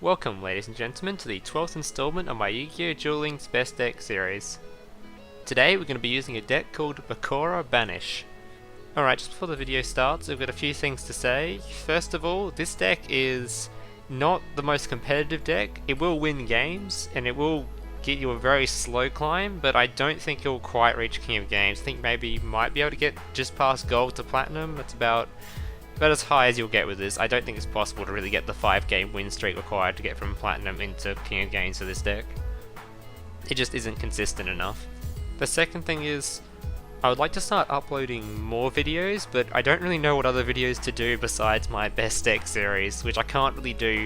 Welcome, ladies and gentlemen, to the 12th installment of my Yu-Gi-Oh! Duel Links Best Deck series. Today we're going to be using a deck called Bakura Banish. Alright, just before the video starts, I've got a few things to say. First of all, this deck is not the most competitive deck. It will win games, and it will get you a very slow climb, but I don't think it will quite reach King of Games. I think maybe you might be able to get just past Gold to Platinum. That's about as high as you'll get with this. I don't think it's possible to really get the 5-game win streak required to get from Platinum into King of Games for this deck. It just isn't consistent enough. The second thing is, I would like to start uploading more videos, but I don't really know what other videos to do besides my best deck series, which I can't really do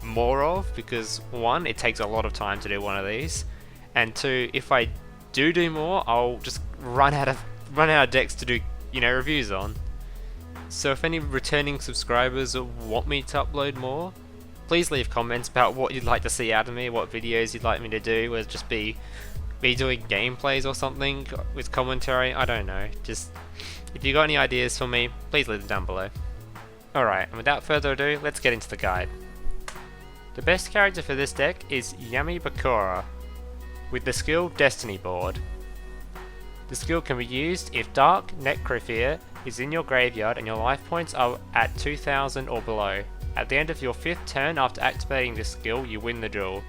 more of because one, it takes a lot of time to do one of these, and two, if I do more, I'll just run out of decks to do, reviews on. So if any returning subscribers want me to upload more, please leave comments about what you'd like to see out of me, what videos you'd like me to do, whether it just be me doing gameplays or something with commentary, I don't know. Just, if you got any ideas for me, please leave them down below. Alright, and without further ado, let's get into the guide. The best character for this deck is Rai-mei Bakura, with the skill Destiny Board. The skill can be used if Dark Necrofear is in your graveyard and your life points are at 2000 or below. At the end of your 5th turn after activating this skill, you win the duel.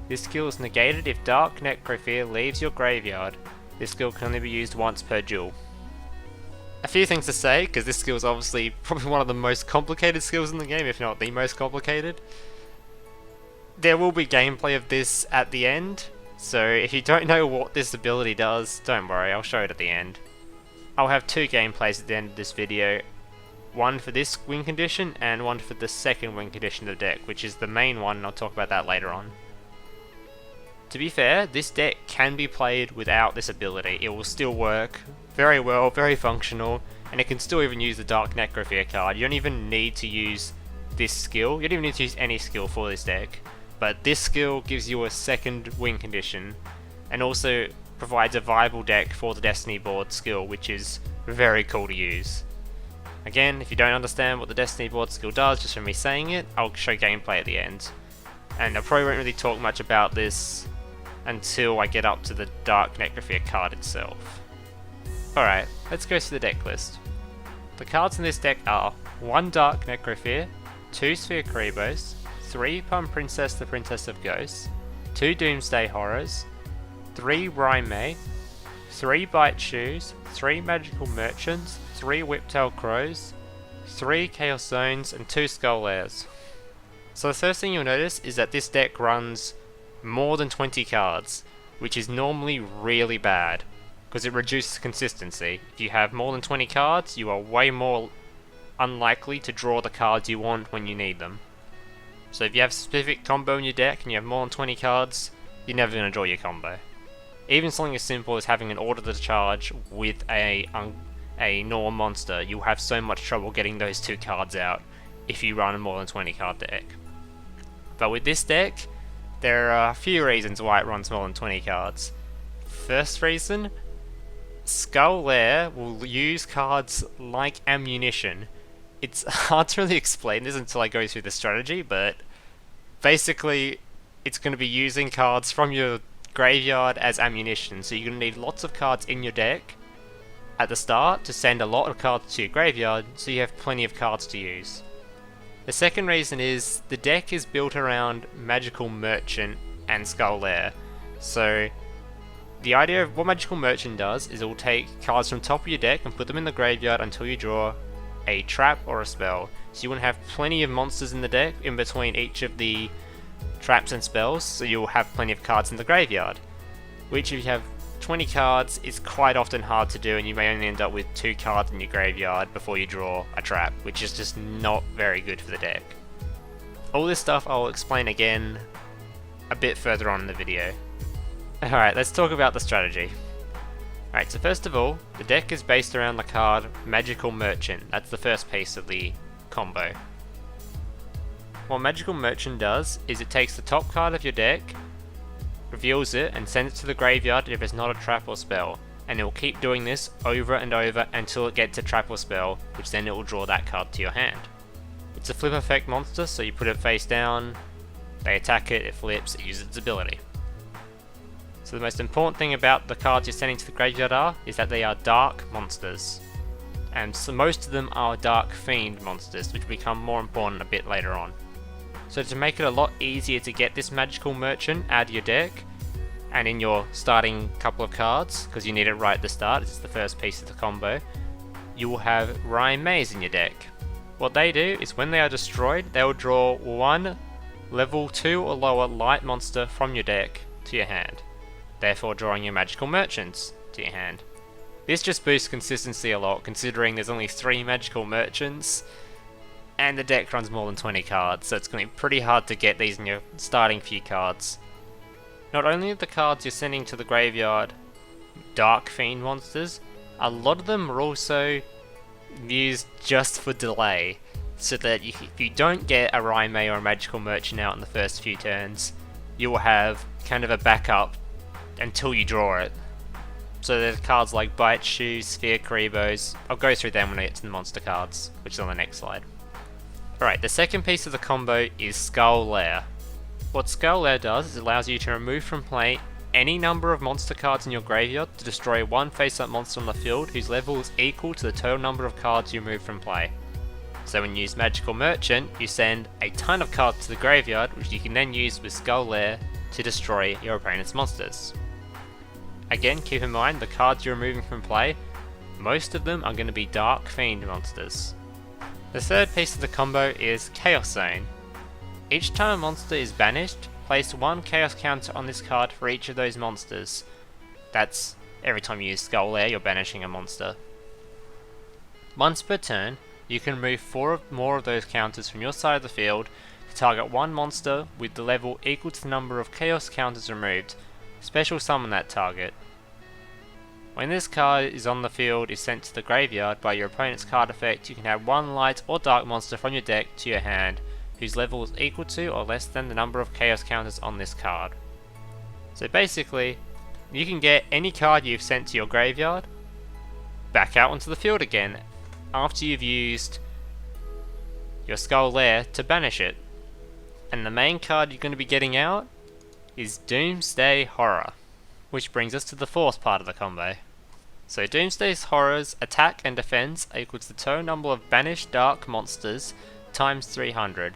This skill is negated if Dark Necrofear leaves your graveyard. This skill can only be used once per duel. A few things to say, because this skill is obviously probably one of the most complicated skills in the game, if not the most complicated. There will be gameplay of this at the end, so if you don't know what this ability does, don't worry, I'll show it at the end. I'll have 2 gameplays at the end of this video, one for this win condition and one for the second win condition of the deck, which is the main one, and I'll talk about that later on. To be fair, this deck can be played without this ability. It will still work very well, very functional, and it can still even use the Dark Necrofear card. You don't even need to use this skill, you don't even need to use any skill for this deck, but this skill gives you a second win condition, and also provides a viable deck for the Destiny Board skill, which is very cool to use. Again, if you don't understand what the Destiny Board skill does, just from me saying it, I'll show gameplay at the end. And I probably won't really talk much about this until I get up to the Dark Necrofear card itself. Alright, let's go through the deck list. The cards in this deck are 1 Dark Necrofear, 2 Sphere Kuribohs, 3 Pumprincess the Princess of Ghosts, 2 Doomsday Horrors, 3 Rai-mei, 3 Bite Shoes, 3 Magical Merchants, 3 Whiptail Crows, 3 Chaos Zones, and 2 Skull Lairs. So the first thing you'll notice is that this deck runs more than 20 cards, which is normally really bad, because it reduces consistency. If you have more than 20 cards, you are way more unlikely to draw the cards you want when you need them. So if you have a specific combo in your deck and you have more than 20 cards, you're never going to draw your combo. Even something as simple as having an Order to Charge with a normal monster, you'll have so much trouble getting those 2 cards out if you run a more than 20 card deck. But with this deck, there are a few reasons why it runs more than 20 cards. First reason, Skull Lair will use cards like ammunition. It's hard to really explain this until I go through the strategy, but basically it's going to be using cards from your graveyard as ammunition, so you're going to need lots of cards in your deck at the start to send a lot of cards to your graveyard, so you have plenty of cards to use. The second reason is the deck is built around Magical Merchant and Skull Lair. So the idea of what Magical Merchant does is it will take cards from top of your deck and put them in the graveyard until you draw a trap or a spell. So you want to have plenty of monsters in the deck in between each of the traps and spells, so you'll have plenty of cards in the graveyard, which if you have 20 cards is quite often hard to do, and you may only end up with 2 cards in your graveyard before you draw a trap, which is just not very good for the deck. All this stuff I'll explain again a bit further on in the video. Alright, let's talk about the strategy. Alright, so first of all, the deck is based around the card Magical Merchant. That's the first piece of the combo. What Magical Merchant does is it takes the top card of your deck, reveals it, and sends it to the graveyard if it's not a trap or spell, and it will keep doing this over and over until it gets a trap or spell, which then it will draw that card to your hand. It's a flip effect monster, so you put it face down, They attack it, it flips, it uses its ability. So the most important thing about the cards you're sending to the graveyard is that they are dark monsters. And so most of them are Dark Fiend monsters, which become more important a bit later on. So to make it a lot easier to get this magical merchant out of your deck, and in your starting couple of cards, because you need it right at the start, it's the first piece of the combo, you will have Rai-meis in your deck. What they do is when they are destroyed, they will draw one level 2 or lower light monster from your deck to your hand, therefore drawing your magical merchants to your hand. This just boosts consistency a lot, considering there's only 3 magical merchants, and the deck runs more than 20 cards, so it's going to be pretty hard to get these in your starting few cards. Not only are the cards you're sending to the graveyard Dark Fiend monsters, a lot of them are also used just for delay, so that if you don't get a Rai-mei or a magical merchant out in the first few turns, you will have kind of a backup until you draw it. So there's cards like Bite Shoes, Sphere Kuribohs. I'll go through them when I get to the monster cards, which is on the next slide. Alright, the second piece of the combo is Skull Lair. What Skull Lair does is it allows you to remove from play any number of monster cards in your graveyard to destroy one face-up monster on the field whose level is equal to the total number of cards you remove from play. So when you use Magical Merchant, you send a ton of cards to the graveyard, which you can then use with Skull Lair to destroy your opponent's monsters. Again, keep in mind, the cards you're removing from play, most of them are going to be Dark Fiend monsters. The third piece of the combo is Chaos Zone. Each time a monster is banished, place one Chaos counter on this card for each of those monsters. That's every time you use Skull Lair, you're banishing a monster. Once per turn, you can remove 4 more of those counters from your side of the field to target one monster with the level equal to the number of Chaos counters removed. Special summon that target. When this card is on the field is sent to the graveyard by your opponent's card effect, you can add one light or dark monster from your deck to your hand, whose level is equal to or less than the number of chaos counters on this card. So basically, you can get any card you've sent to your graveyard back out onto the field again after you've used your Skull Lair to banish it. And the main card you're going to be getting out is Doomsday Horror, which brings us to the fourth part of the combo. So Doomsday Horror's attack and defense equals the total number of banished dark monsters times 300.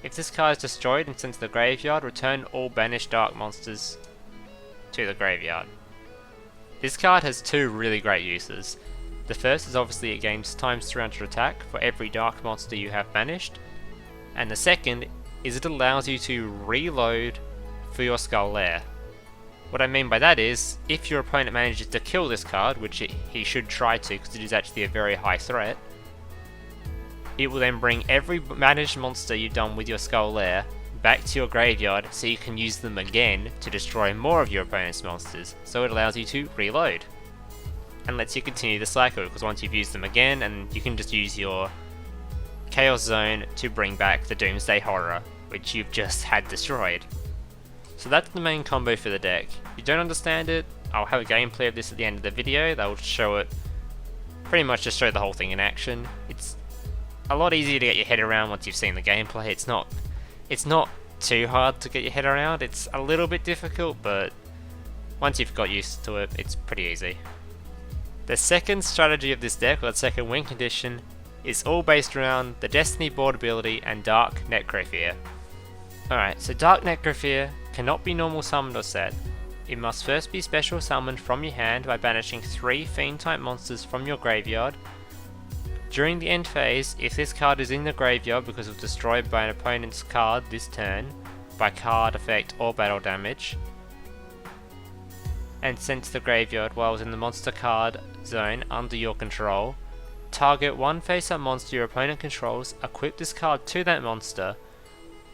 If this card is destroyed and sent to the graveyard, return all banished dark monsters to the graveyard. This card has 2 really great uses. The first is obviously it gains times 300 attack for every dark monster you have banished, and the second is it allows you to reload for your Skull Lair. What I mean by that is, if your opponent manages to kill this card, which he should try to because it is actually a very high threat, it will then bring every banished monster you've done with your Skull Lair back to your graveyard so you can use them again to destroy more of your opponent's monsters, so it allows you to reload. And lets you continue the cycle, because once you've used them again, and you can just use your Chaos Zone to bring back the Doomsday Horror, which you've just had destroyed. So that's the main combo for the deck. If you don't understand it, I'll have a gameplay of this at the end of the video that will show it, pretty much just show the whole thing in action. It's a lot easier to get your head around once you've seen the gameplay. It's not too hard to get your head around. It's a little bit difficult, but once you've got used to it, it's pretty easy. The second strategy of this deck, or the second win condition, is all based around the Destiny board ability and Dark Necrofear. Alright, so Dark Necrofear cannot be normal summoned or set. It must first be special summoned from your hand by banishing 3 Fiend type monsters from your graveyard. During the end phase, if this card is in the graveyard because it was destroyed by an opponent's card this turn, by card effect or battle damage, and sent to the graveyard while it was in the monster card zone under your control, target one face-up monster your opponent controls, equip this card to that monster.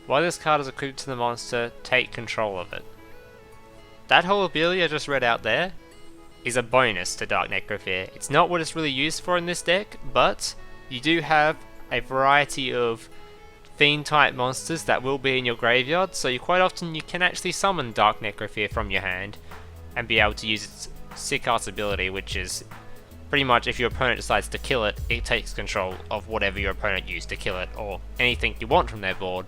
While this card is equipped to the monster, take control of it. That whole ability I just read out there is a bonus to Dark Necrofear. It's not what it's really used for in this deck, but you do have a variety of Fiend type monsters that will be in your graveyard, so quite often you can actually summon Dark Necrofear from your hand and be able to use its sick ass ability, which is pretty much if your opponent decides to kill it, it takes control of whatever your opponent used to kill it, or anything you want from their board.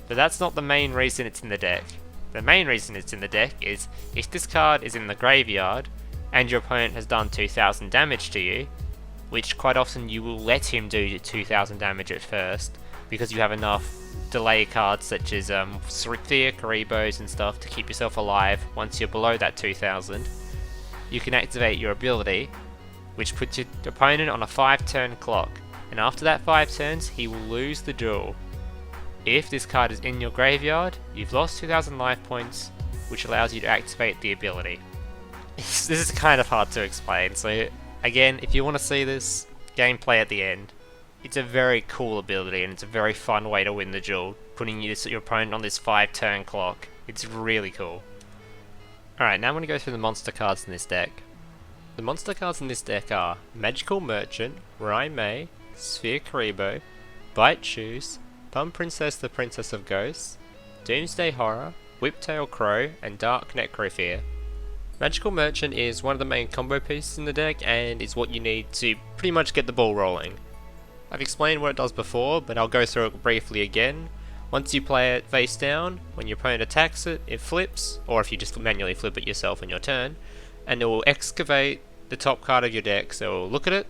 But that's not the main reason it's in the deck. The main reason it's in the deck is if this card is in the graveyard and your opponent has done 2000 damage to you, which quite often you will let him do 2000 damage at first because you have enough delay cards such as Whiptail, Kuribohs and stuff to keep yourself alive once you're below that 2000, you can activate your ability, which puts your opponent on a 5-turn clock, and after that 5 turns he will lose the duel. If this card is in your graveyard, you've lost 2000 life points, which allows you to activate the ability. This is kind of hard to explain, so again, if you want to see this gameplay at the end, it's a very cool ability and it's a very fun way to win the duel, putting your opponent on this 5-turn clock. It's really cool. Alright, now I'm going to go through the monster cards in this deck. The monster cards in this deck are Magical Merchant, Rai-mei, Sphere Kuriboh, Bite Shoes, Pumprincess the Princess of Ghosts, Doomsday Horror, Whiptail Crow, and Dark Necrofear. Magical Merchant is one of the main combo pieces in the deck and is what you need to pretty much get the ball rolling. I've explained what it does before, but I'll go through it briefly again. Once you play it face down, when your opponent attacks it, it flips, or if you just manually flip it yourself on your turn, and it will excavate the top card of your deck, so it will look at it.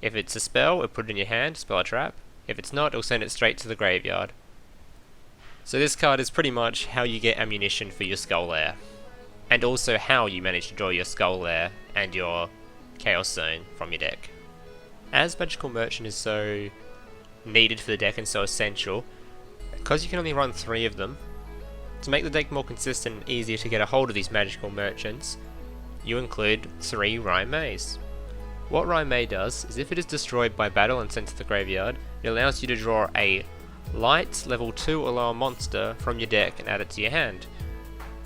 If it's a spell, it'll put it in your hand, spell a trap. If it's not, it'll send it straight to the graveyard. So this card is pretty much how you get ammunition for your Skull Lair, and also how you manage to draw your Skull Lair and your Chaos Zone from your deck. As Magical Merchant is so needed for the deck and so essential, because you can only run 3 of them, to make the deck more consistent and easier to get a hold of these Magical Merchants, you include 3 Rai-meis. What Rai-mei does is if it is destroyed by battle and sent to the graveyard, it allows you to draw a light level 2 or lower monster from your deck and add it to your hand.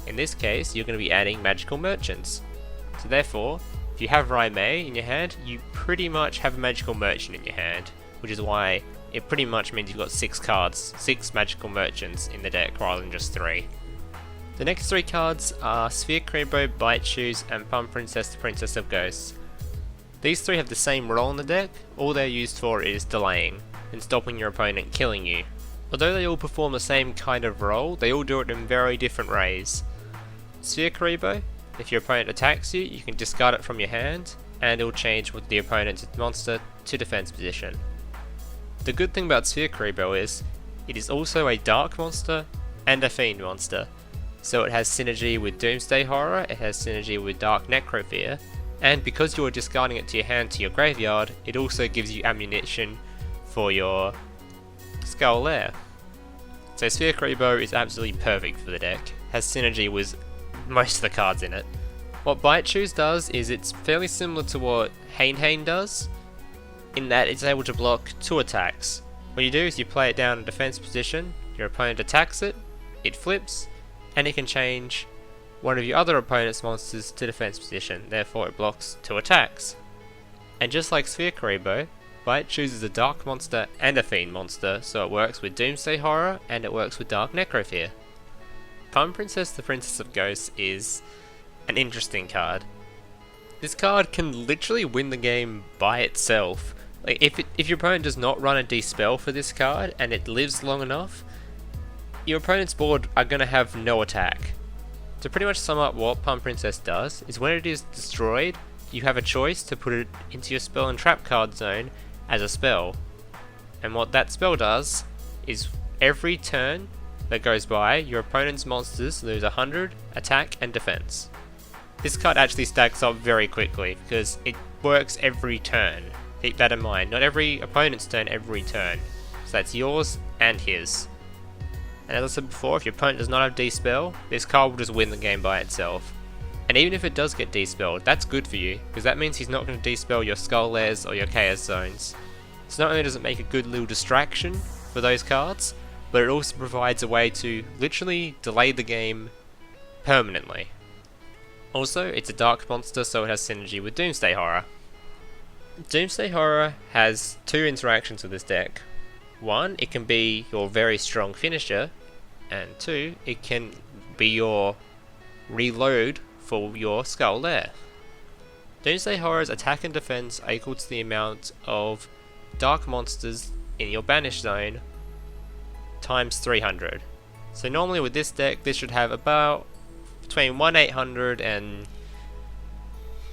In this case, you're going to be adding Magical Merchants. So therefore, if you have Rai-mei in your hand, you pretty much have a Magical Merchant in your hand, which is why it pretty much means you've got 6 cards, 6 Magical Merchants in the deck rather than just 3. The next 3 cards are Sphere Kuriboh, Bite Shoes, and Pumprincess the Princess of Ghosts. These 3 have the same role in the deck, all they're used for is delaying and stopping your opponent killing you. Although they all perform the same kind of role, they all do it in very different ways. Sphere Kuriboh, if your opponent attacks you, you can discard it from your hand, and it will change with the opponent's monster to defense position. The good thing about Sphere Kuriboh is, it is also a dark monster and a fiend monster. So it has synergy with Doomsday Horror, it has synergy with Dark Necrofear, and because you're discarding it to your hand to your graveyard, it also gives you ammunition for your Skull Lair. So Sphere Kuriboh is absolutely perfect for the deck, has synergy with most of the cards in it. What Bite Shoes does is it's fairly similar to what Hain does, in that it's able to block 2 attacks. What you do is you play it down in defense position, your opponent attacks it, it flips, and it can change one of your other opponent's monsters to defense position, therefore it blocks 2 attacks. And just like Sphere Kuriboh, Bite chooses a dark monster and a fiend monster, so it works with Doomsday Horror and it works with Dark Necrofear. Pumprincess the Princess of Ghosts is an interesting card. This card can literally win the game by itself. Like if your opponent does not run a Dispel for this card and it lives long enough, your opponent's board are going to have no attack. To pretty much sum up what Pumprincess does, is when it is destroyed, you have a choice to put it into your spell and trap card zone as a spell. And what that spell does is every turn that goes by, your opponent's monsters lose 100 attack and defense. This card actually stacks up very quickly because it works every turn. Keep that in mind, not every opponent's turn every turn. So that's yours and his. And as I said before, if your opponent does not have Dispel, this card will just win the game by itself. And even if it does get Dispelled, that's good for you, because that means he's not going to Dispel your Skull Lairs or your Chaos Zones. So not only does it make a good little distraction for those cards, but it also provides a way to literally delay the game permanently. Also, it's a dark monster, so it has synergy with Doomsday Horror. Doomsday Horror has 2 interactions with this deck. 1, it can be your very strong finisher, and 2, it can be your reload for your Skull Lair. Doomsday Horror's attack and defense are equal to the amount of dark monsters in your banished zone times 300. So normally with this deck, this should have about between 1/800 and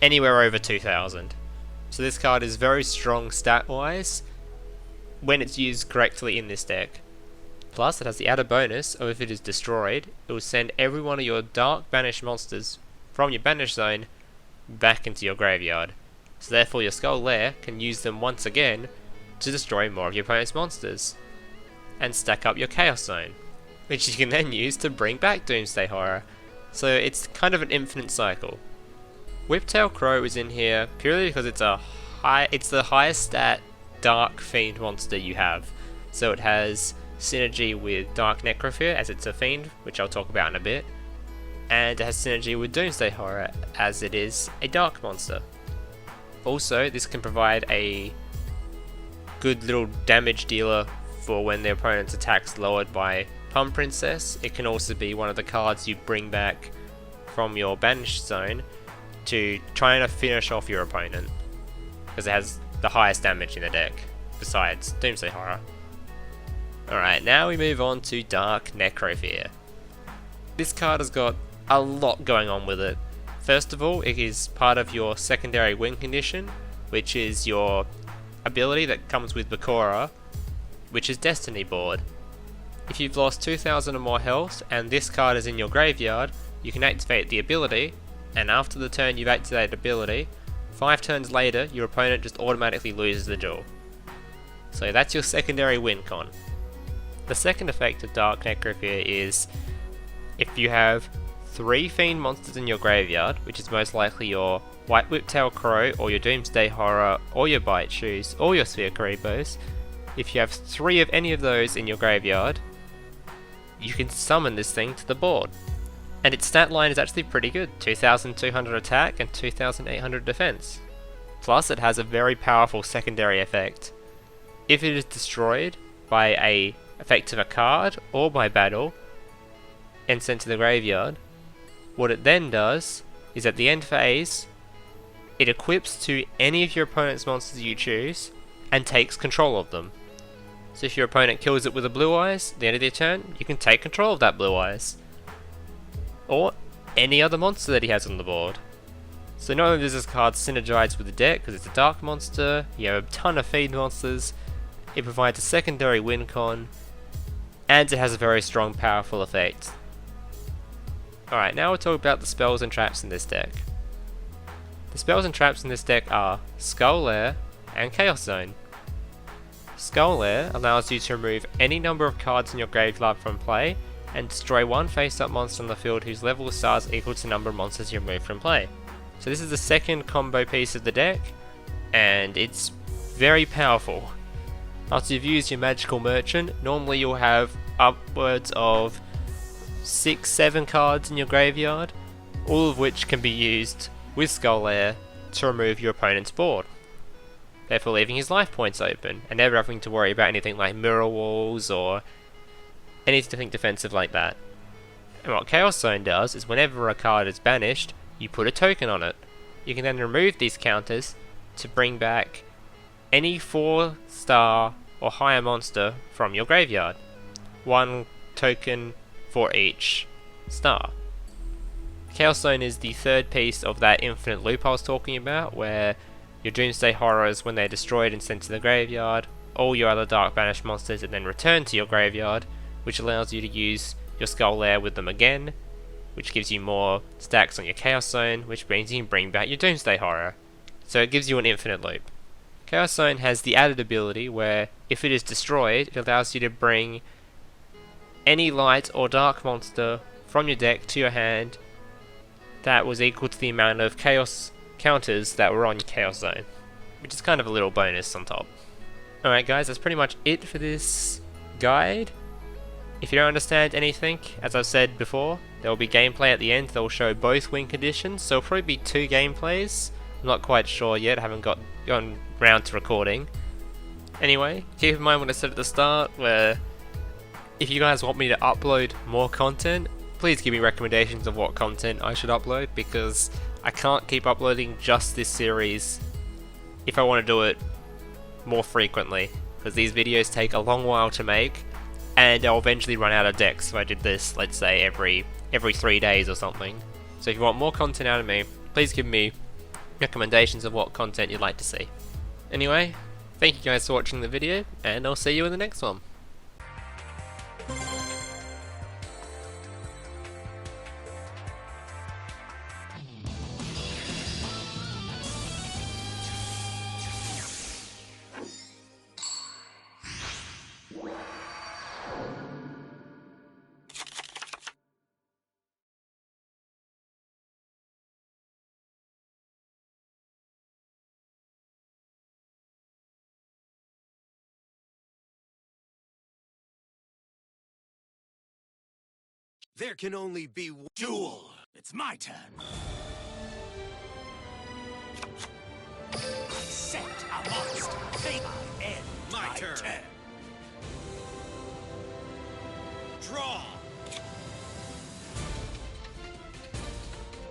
anywhere over 2000. So this card is very strong stat-wise when it's used correctly in this deck. Plus, it has the added bonus of if it is destroyed, it will send every one of your dark banished monsters from your banish zone back into your graveyard. So therefore your Skull Lair can use them once again to destroy more of your opponent's monsters. And stack up your Chaos Zone, which you can then use to bring back Doomsday Horror. So it's kind of an infinite cycle. Whiptail Crow is in here purely because it's the highest stat Dark Fiend monster you have. So it has synergy with Dark Necrofear as it's a fiend, which I'll talk about in a bit, and it has synergy with Doomsday Horror as it is a dark monster. Also, this can provide a good little damage dealer for when the opponent's attack's lowered by Pumprincess. It can also be one of the cards you bring back from your banished zone to try and finish off your opponent, because it has the highest damage in the deck besides Doomsday Horror. Alright, now we move on to Dark Necrofear. This card has got a lot going on with it. First of all, it is part of your secondary win condition, which is your ability that comes with Bakura, which is Destiny Board. If you've lost 2000 or more health and this card is in your graveyard, you can activate the ability, and after the turn you've activated the ability, 5 turns later your opponent just automatically loses the duel. So that's your secondary win con. The second effect of Dark Necrofear is if you have 3 fiend monsters in your graveyard, which is most likely your Whiptail Crow or your Doomsday Horror or your Bite Shoes or your Sphere Kuribohs, if you have 3 of any of those in your graveyard, you can summon this thing to the board. And its stat line is actually pretty good, 2200 attack and 2800 defense. Plus it has a very powerful secondary effect. If it is destroyed by a effect of a card or by battle and sent to the graveyard, what it then does is at the end phase, it equips to any of your opponent's monsters you choose and takes control of them. So if your opponent kills it with a Blue Eyes, at the end of their turn, you can take control of that Blue Eyes. Or any other monster that he has on the board. So not only does this card synergize with the deck because it's a dark monster, you have a ton of feed monsters, it provides a secondary win con, and it has a very strong powerful effect. Alright, now we'll talk about the spells and traps in this deck. The spells and traps in this deck are Skull Lair and Chaos Zone. Skull Lair allows you to remove any number of cards in your graveyard from play and destroy one face-up monster on the field whose level of stars equal to the number of monsters you remove from play. So this is the second combo piece of the deck, and it's very powerful. After you've used your Magical Merchant, normally you'll have upwards of 6-7 cards in your graveyard, all of which can be used with Skull Lair to remove your opponent's board, therefore leaving his life points open and never having to worry about anything like mirror walls or anything defensive like that. And what Chaos Zone does is whenever a card is banished, you put a token on it. You can then remove these counters to bring back any 4-star or higher monster from your graveyard. 1 token for each star. Chaos Zone is the third piece of that infinite loop I was talking about, where your Doomsday Horrors, when they're destroyed and sent to the graveyard, all your other Dark Banished monsters are then returned to your graveyard, which allows you to use your Skull Lair with them again, which gives you more stacks on your Chaos Zone, which means you can bring back your Doomsday Horror. So it gives you an infinite loop. Chaos Zone has the added ability where, if it is destroyed, it allows you to bring any light or dark monster from your deck to your hand that was equal to the amount of chaos counters that were on your Chaos Zone, which is kind of a little bonus on top. Alright guys, that's pretty much it for this guide. If you don't understand anything, as I've said before, there will be gameplay at the end that will show both win conditions, so it'll probably be 2 gameplays. I'm not quite sure yet, I haven't gone round to recording. Anyway, keep in mind what I said at the start, where if you guys want me to upload more content, please give me recommendations of what content I should upload, because I can't keep uploading just this series if I want to do it more frequently, because these videos take a long while to make, and I'll eventually run out of decks if I did this, let's say, every 3 days or something. So if you want more content out of me, please give me recommendations of what content you'd like to see. Anyway, thank you guys for watching the video, and I'll see you in the next one. There can only be one duel. It's my turn. I set a monster. I end my turn. Draw.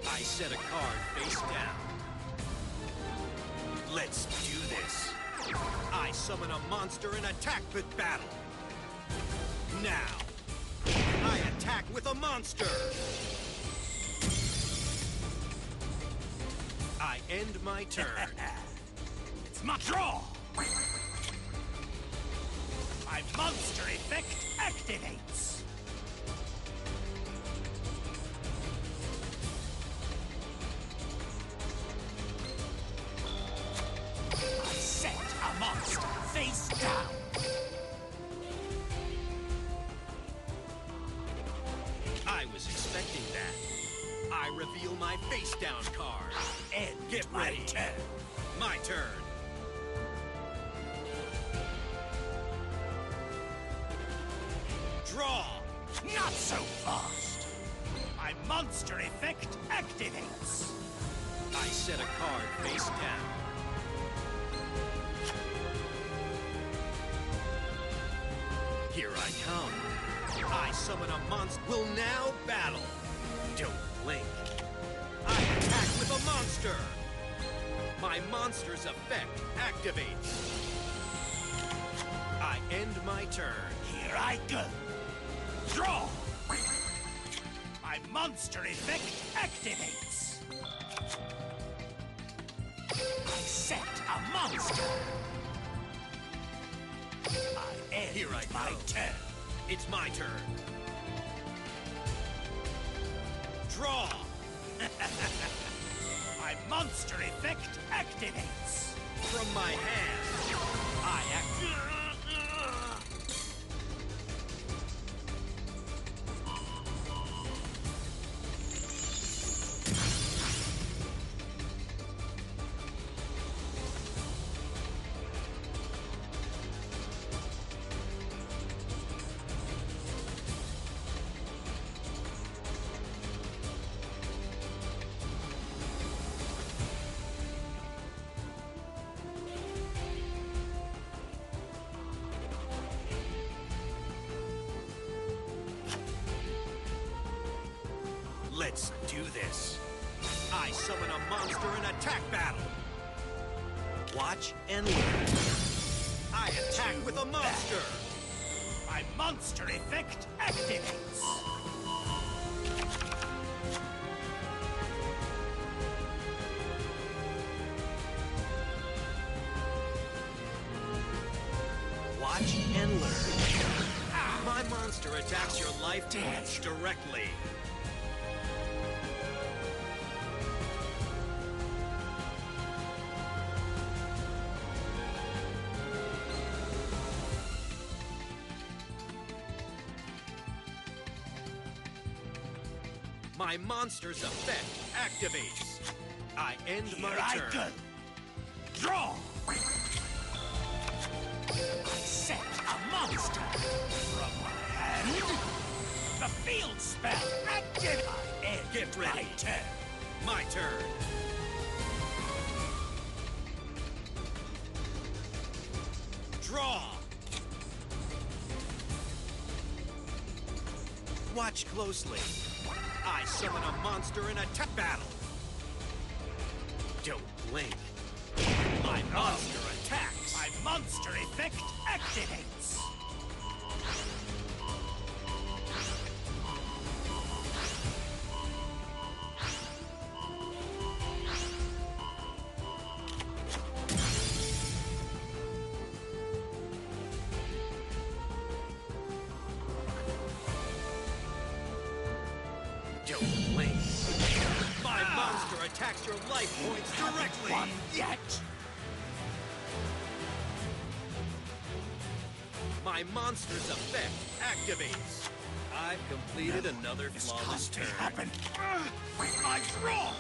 I set a card face down. Let's do this. I summon a monster and attack with battle. Now. I attack with a monster! I end my turn. It's my draw! My monster effect activates! I set a monster face down. I was expecting that. I reveal my face down card. And get ready. My turn. Draw. Not so fast. My monster effect activates. I set a card face down. Here I come. I summon a monster. Will now battle. Don't blink. I attack with a monster. My monster's effect activates. I end my turn. Here I go. Draw. My monster effect activates. I set a monster. I end my turn. It's my turn. Draw! My monster effect activates. From my hand, I activate. Let's do this. I summon a monster in attack battle. Watch and learn. I attack with a monster. My monster effect activates. Watch and learn. My monster attacks your life points directly. My monster's effect activates. I end my turn. Go. Draw! I set a monster from my hand. The field spell active. I end Get ready. My turn. My turn. Draw! Watch closely. I summon a monster in attack battle. Don't blink. My monster attacks. My monster effect activates. Duel Links. My monster attacks your life points directly. One yet. My monster's effect activates. I've completed another flawless turn. Happen. I draw.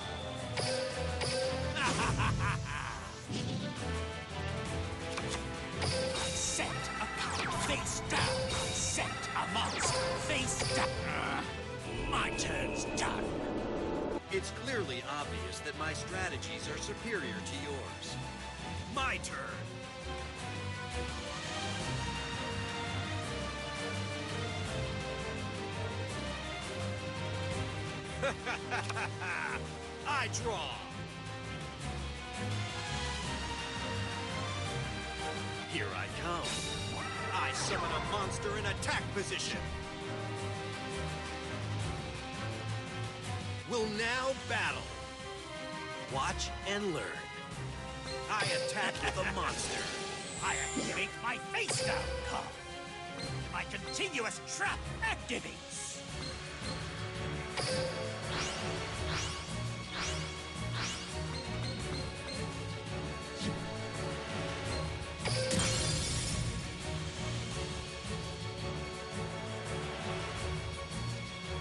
I set a card face down. I set a monster face down. My turn's done. It's clearly obvious that my strategies are superior to yours. My turn. I draw. Here I come. I summon a monster in attack position. Will now battle. Watch and learn. I attack with a monster. I activate my face down card. My continuous trap activates.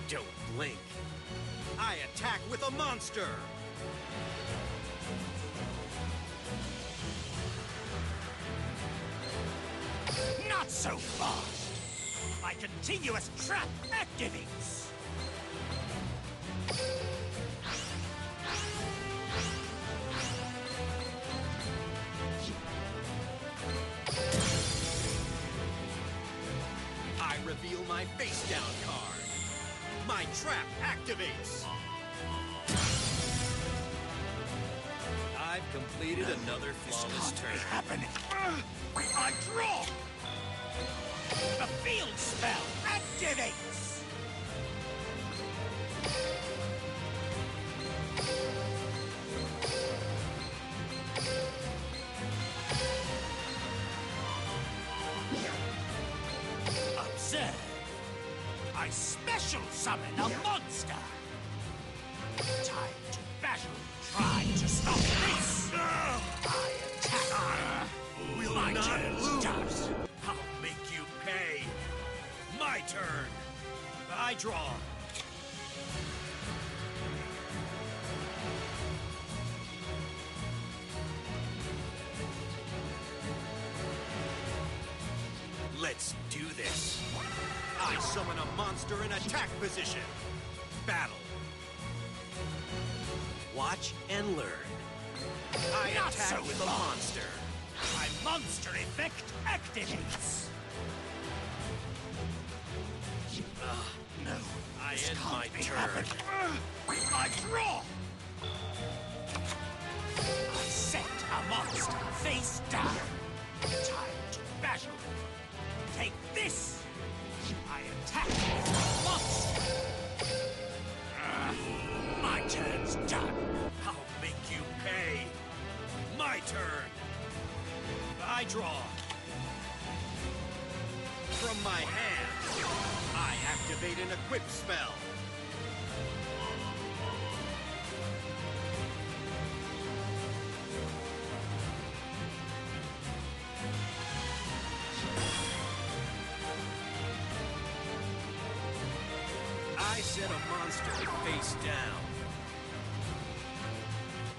Don't blink. I attack with a monster. Not so fast. My continuous trap activates. I reveal my face down card. My trap activates. I've completed another flawless turn. Happening. I draw. The field spell activates. Observe. I special summon a monster. Time to battle. Try to stop this. I attack. Will My not turn's lose. done. I'll make you pay. My turn. I draw. Let's do this. I summon a monster in attack position. Battle. Watch and learn. I Not attack so with a fast. monster. My monster effect activates. No, I this end can't my be turn. happening. I draw. I set a monster face down. Time to battle. Take this. I attack with a monster. My turn's done. I'll make you pay. My turn. I draw. From my hand, I activate an equip spell. I set a monster face down.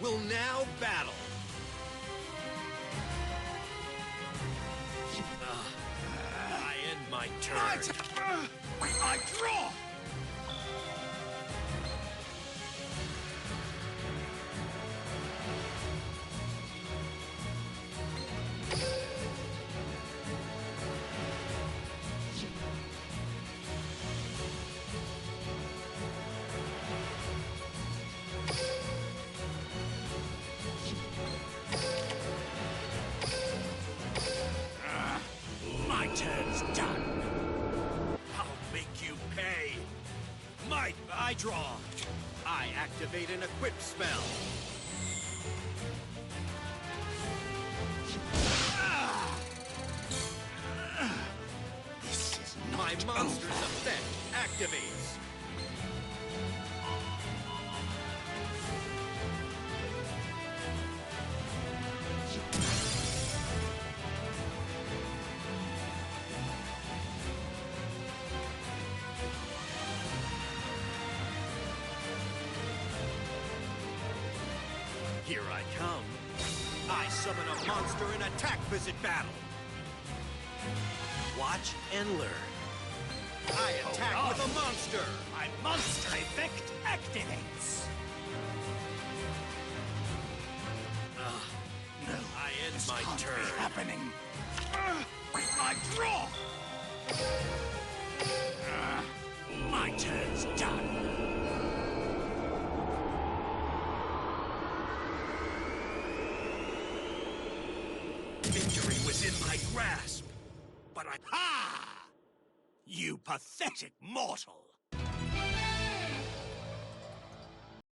Will now battle. I end my turn. I draw. My turn's done. I'll make you pay. I draw. I activate an equip spell. This is not My monster's over. effect activates. Here I come. I summon a monster in attack visit battle. Watch and learn. I attack with a monster. My monster effect activates. No, I end this my can't turn. be happening. I draw. My turn's done. Victory was in my grasp, but I... Ha! You pathetic mortal!